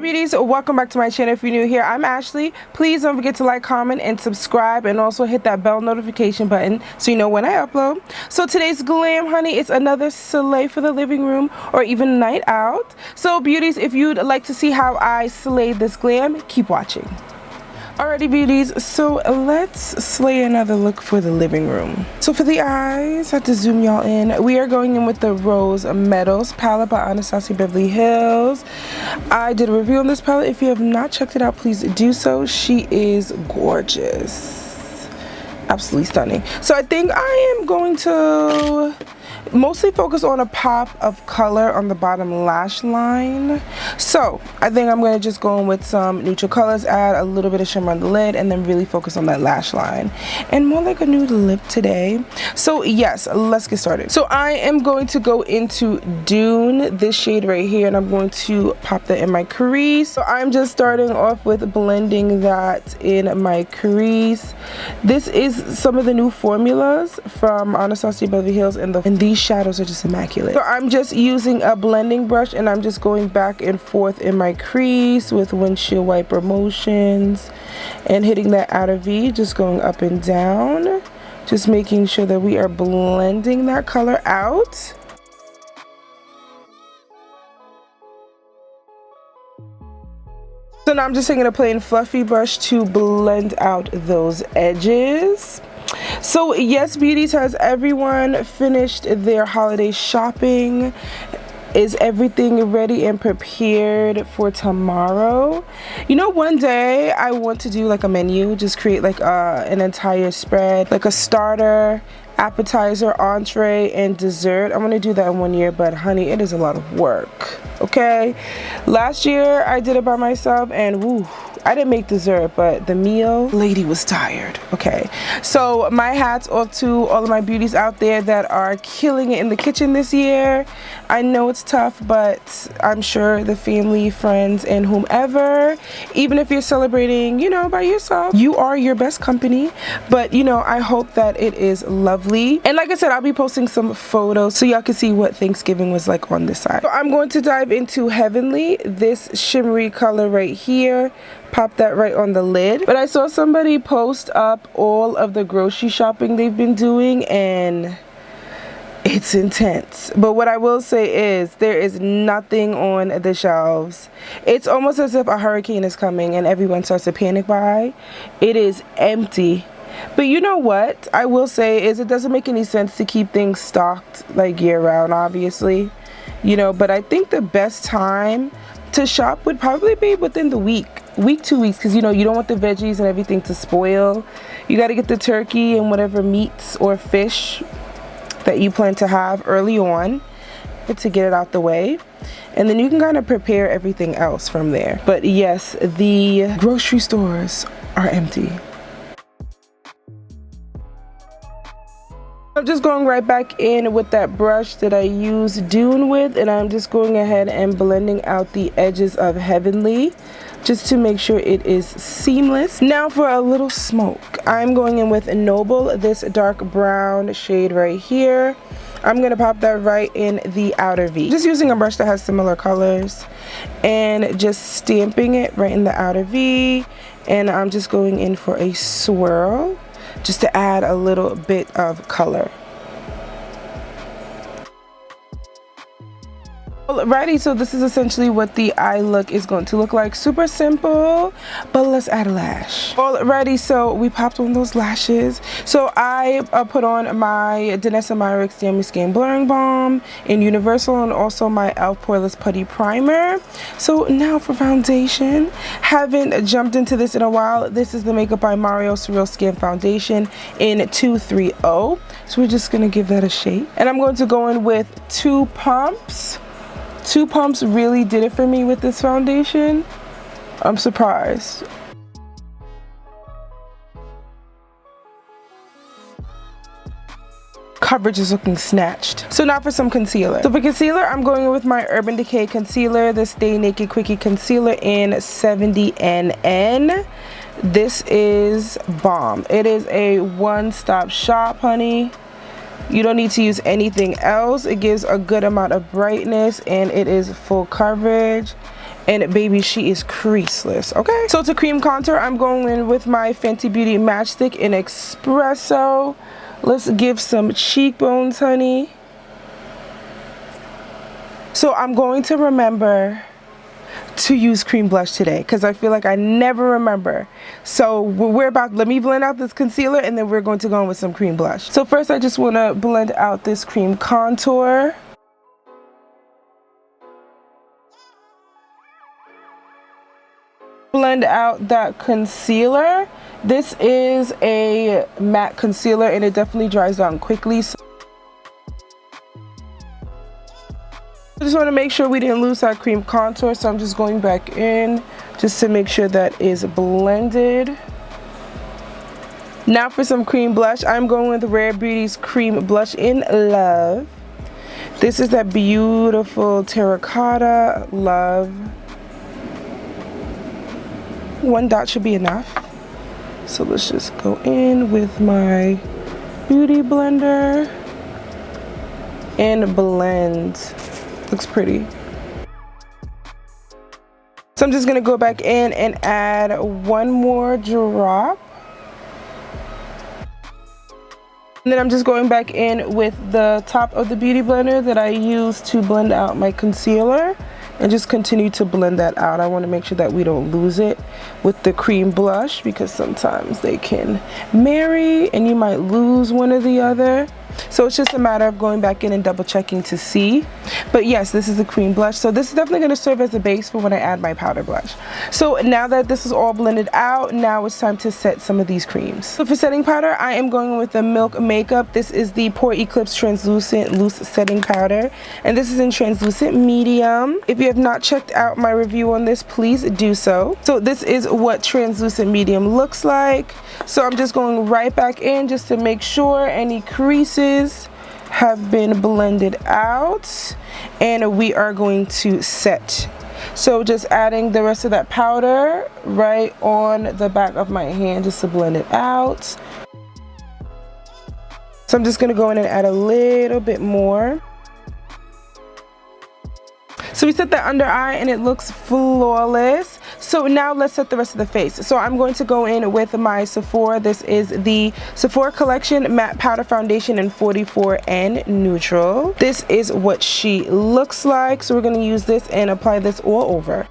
beauties, welcome back to my channel. If you're new here, I'm Ashley. Please don't forget to like, comment, and subscribe, and also hit that bell notification button so you know when I upload. So today's glam, honey, it's another slay for the living room or even night out. So beauties, if you'd like to see how I slay this glam, keep watching. Alrighty beauties, so let's slay another look for the living room. So for the eyes, I have to zoom y'all in. We are going in with the Rose Metals palette by Anastasia Beverly Hills. I did a review on this palette. If you have not checked it out, please do so. She is gorgeous. Absolutely stunning. So I think I am going to mostly focus on a pop of color on the bottom lash line. So I think I'm going to just go in with some neutral colors, add a little bit of shimmer on the lid, and then really focus on that lash line and more like a nude lip today. So yes, let's get started. So I am going to go into Dune, this shade right here, and I'm going to pop that in my crease. So I'm just starting off with blending that in my crease. This is some of the new formulas from Anastasia Beverly Hills, and these shadows are just immaculate. So I'm just using a blending brush and I'm just going back and forth in my crease with windshield wiper motions and hitting that outer V, just going up and down, just making sure that we are blending that color out. So now I'm just taking a plain fluffy brush to blend out those edges. So yes, beauties, has everyone finished their holiday shopping? Is everything ready and prepared for tomorrow? You know, one day I want to do like a menu, just create like an entire spread, like a starter, appetizer, entree, and dessert. I'm gonna do that in 1 year, but honey, it is a lot of work. Okay, last year I did it by myself and woo, I didn't make dessert, but the meal, lady was tired. Okay, so my hats off to all of my beauties out there that are killing it in the kitchen this year. I know it's tough, but I'm sure the family, friends, and whomever, even if you're celebrating, you know, by yourself, you are your best company. But you know, I hope that it is lovely. And like I said, I'll be posting some photos so y'all can see what Thanksgiving was like on this side. So I'm going to dive into Heavenly, this shimmery color right here. Pop that right on the lid. But I saw somebody post up all of the grocery shopping they've been doing and it's intense. But what I will say is there is nothing on the shelves. It's almost as if a hurricane is coming and everyone starts to panic buy. It is empty. But you know what I will say is it doesn't make any sense to keep things stocked like year round, obviously, you know, but I think the best time to shop would probably be within the week 2 weeks, because you know you don't want the veggies and everything to spoil. You got to get the turkey and whatever meats or fish that you plan to have early on to get it out the way, and then you can kind of prepare everything else from there. But yes, the grocery stores are empty. I'm just going right back in with that brush that I used Dune with, and I'm just going ahead and blending out the edges of Heavenly just to make sure it is seamless. Now for a little smoke, I'm going in with Noble, this dark brown shade right here. I'm gonna pop that right in the outer V, just using a brush that has similar colors and just stamping it right in the outer V, and I'm just going in for a swirl just to add a little bit of color. Alrighty, so this is essentially what the eye look is going to look like. Super simple, but let's add a lash. Alrighty, so we popped on those lashes. So I put on my Danessa Myricks Damn Skin Blurring Balm in Universal, and also my e.l.f. Poreless Putty Primer. So now for foundation, haven't jumped into this in a while. This is the Makeup by Mario Surreal Skin Foundation in 230. So we're just gonna give that a shake, and I'm going to go in with 2 pumps. 2 pumps really did it for me with this foundation. I'm surprised. Coverage is looking snatched. So now for some concealer. So for concealer, I'm going in with my Urban Decay concealer, the Stay Naked Quickie Concealer in 70 NN. This is bomb. It is a one-stop shop, honey. You don't need to use anything else. It gives a good amount of brightness and it is full coverage. And baby, she is creaseless, okay? So to cream contour, I'm going in with my Fenty Beauty Matchstick in Espresso. Let's give some cheekbones, honey. So I'm going to remember to use cream blush today because I feel like I never remember. So let me blend out this concealer and then we're going to go in with some cream blush. So first I just want to blend out this cream contour. Blend out that concealer. This is a matte concealer and it definitely dries down quickly. So I just want to make sure we didn't lose that cream contour, so I'm just going back in just to make sure that is blended. Now for some cream blush, I'm going with Rare Beauty's Cream Blush in Love. This is that beautiful terracotta love. One dot should be enough. So let's just go in with my beauty blender and blend. Looks pretty. So I'm just gonna go back in and add one more drop. And then I'm just going back in with the top of the beauty blender that I used to blend out my concealer and just continue to blend that out. I want to make sure that we don't lose it with the cream blush because sometimes they can marry and you might lose one or the other. So it's just a matter of going back in and double checking to see. But yes, this is the cream blush. So this is definitely going to serve as a base for when I add my powder blush. So now that this is all blended out, now it's time to set some of these creams. So for setting powder, I am going with the Milk Makeup. This is the Pore Eclipse Translucent Loose Setting Powder. And this is in translucent medium. If you have not checked out my review on this, please do so. So this is what translucent medium looks like. So I'm just going right back in just to make sure any creases have been blended out, and we are going to set. So just adding the rest of that powder right on the back of my hand just to blend it out. So I'm just going to go in and add a little bit more. So we set the under eye and it looks flawless. So now let's set the rest of the face. So I'm going to go in with my Sephora. This is the Sephora Collection Matte Powder Foundation in 44N Neutral. This is what she looks like. So we're going to use this and apply this all over.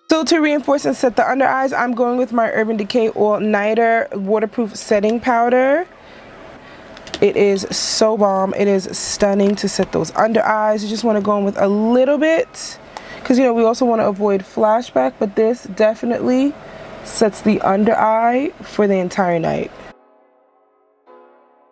So to reinforce and set the under eyes, I'm going with my Urban Decay All Nighter Waterproof Setting Powder. It is so bomb. It is stunning to set those under eyes. You just want to go in with a little bit because, you know, we also want to avoid flashback, but this definitely sets the under eye for the entire night.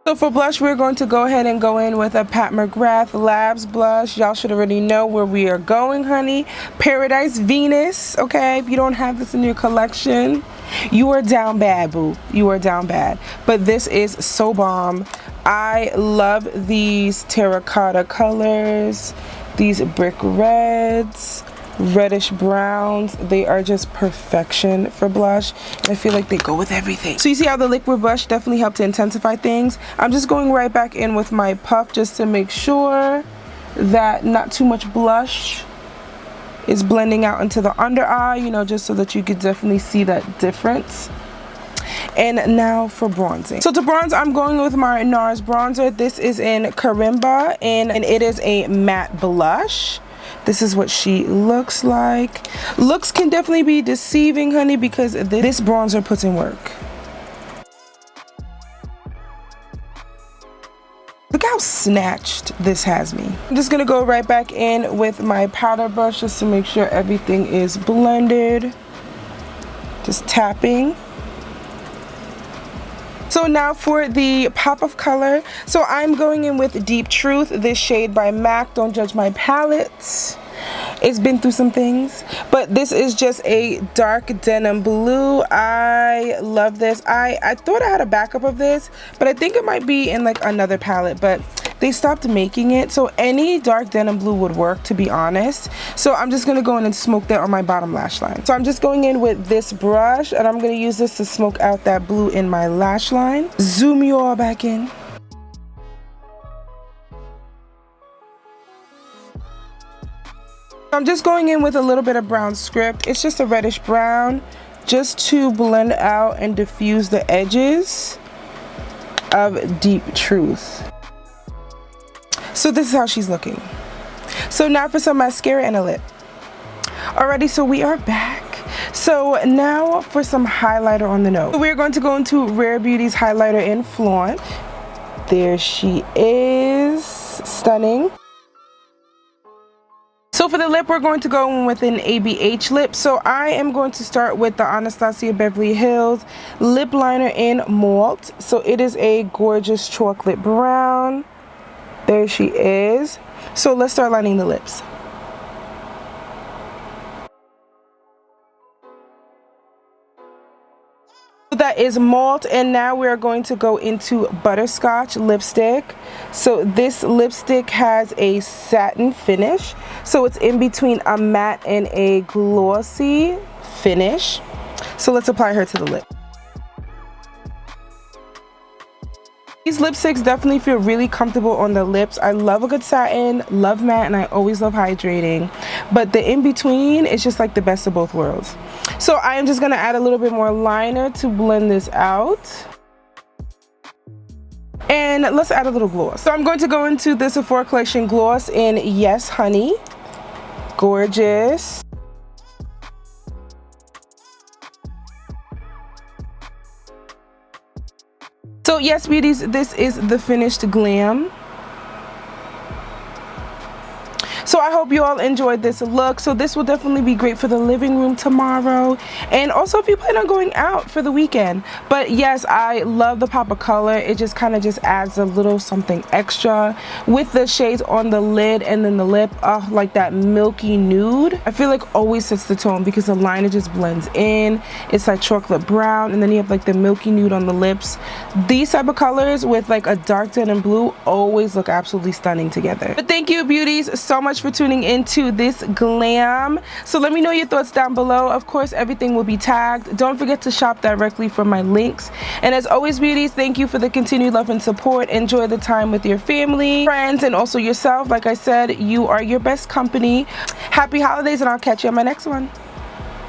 So for blush, we're going to go ahead and go in with a Pat McGrath Labs blush. Y'all should already know where we are going, honey. Paradise Venus, okay? If you don't have this in your collection, you are down bad, boo. You are down bad. But this is so bomb. I love these terracotta colors, these brick reds, reddish browns. They are just perfection for blush, and I feel like they go with everything. So you see how the liquid brush definitely helped to intensify things. I'm just going right back in with my puff just to make sure that not too much blush is blending out into the under eye, you know, just so that you could definitely see that difference. And now for bronzing. So to bronze, I'm going with my NARS bronzer. This is in Quirimba, and it is a matte blush. This is what she looks like. Looks can definitely be deceiving, honey, because this bronzer puts in work. Look how snatched this has me. I'm just gonna go right back in with my powder brush just to make sure everything is blended. Just tapping. So now for the pop of color. So I'm going in with Deep Truth, this shade by MAC. Don't judge my palette. It's been through some things, but this is just a dark denim blue. I love this. I thought I had a backup of this, but I think it might be in like another palette, but they stopped making it. So any dark denim blue would work, to be honest. So I'm just gonna go in and smoke that on my bottom lash line. So I'm just going in with this brush and I'm gonna use this to smoke out that blue in my lash line. Zoom you all back in. I'm just going in with a little bit of brown script. It's just a reddish brown, just to blend out and diffuse the edges of Deep Truth. So this is how she's looking. So now for some mascara and a lip. Alrighty, so we are back. So now for some highlighter on the nose. So we're going to go into Rare Beauty's highlighter in Flaunt. There she is, stunning. So for the lip, we're going to go in with an ABH lip. So I am going to start with the Anastasia Beverly Hills lip liner in Malt. So it is a gorgeous chocolate brown. There she is. So let's start lining the lips. That is Malt, and now we're going to go into Butterscotch lipstick. So this lipstick has a satin finish, so it's in between a matte and a glossy finish. So let's apply her to the lip. These lipsticks definitely feel really comfortable on the lips. I love a good satin, love matte, and I always love hydrating. But the in-between is just like the best of both worlds. So I am just going to add a little bit more liner to blend this out. And let's add a little gloss. So I'm going to go into the Sephora Collection gloss in Yes Honey. Gorgeous. So yes, beauties, this is the finished glam. So I hope you all enjoyed this look. So this will definitely be great for the living room tomorrow, and also if you plan on going out for the weekend. But yes, I love the pop of color. It just kind of just adds a little something extra with the shades on the lid and then the lip. Like that milky nude, I feel like always sets the tone because the liner just blends in. It's like chocolate brown, and then you have like the milky nude on the lips. These type of colors with like a dark denim blue always look absolutely stunning together. But thank you, beauties, so much for tuning into this glam. So let me know your thoughts down below. Of course, everything will be tagged. Don't forget to shop directly from my links. And as always, beauties, thank you for the continued love and support. Enjoy the time with your family, friends, and also yourself. Like I said, you are your best company. Happy holidays, and I'll catch you on my next one.